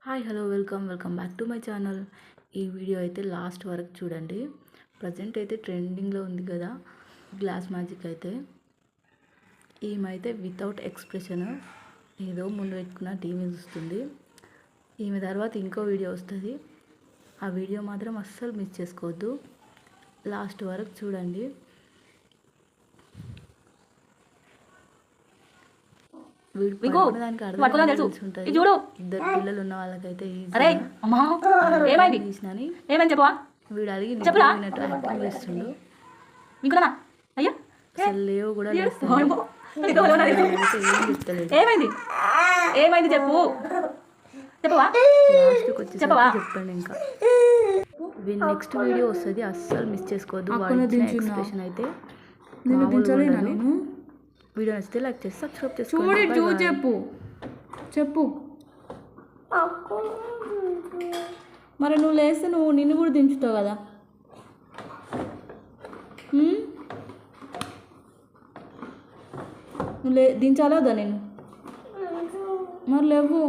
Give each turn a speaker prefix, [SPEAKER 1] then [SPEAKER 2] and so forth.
[SPEAKER 1] Hi hello welcome back to my channel. ఈ video అయితే last వరకు చూడండి. ప్రజెంట్ అయితే ట్రెండింగ్లో ఉంది కదా గ్లాస్ మ్యాజిక్. అయితే ఈమె వితౌట్ ఎక్స్ప్రెషన్ ఏదో ముందు పెట్టుకున్న టీవీ చూస్తుంది. ఈమె తర్వాత ఇంకో వీడియో వస్తుంది. ఆ వీడియో మాత్రం అస్సలు మిస్ చేసుకోవద్దు, లాస్ట్ వరకు చూడండి.
[SPEAKER 2] చూడు
[SPEAKER 1] ఇద్దరు పిల్లలు ఉన్న వాళ్ళకైతే వీడు అడిగి యాక్టింగ్ చేస్తుండు. అసలు లేవు కూడా
[SPEAKER 2] ఏమైంది చెప్పు చెప్పవా
[SPEAKER 1] చెప్పండి. ఇంకా నెక్స్ట్ వీడియో వస్తుంది, అస్సలు మిస్ చేసుకోవద్దు. ఎక్స్ప్రెషన్ అయితే వీడియో నచ్చితే లైక్ చేసి సబ్స్క్రైబ్ చేసుకోండి.
[SPEAKER 2] చెప్పు మరి నువ్వు లేస్తే నిన్ను కూడా దించుతావు కదా. నువ్వు దించాలా వద్దా నేను? మరి లేవు.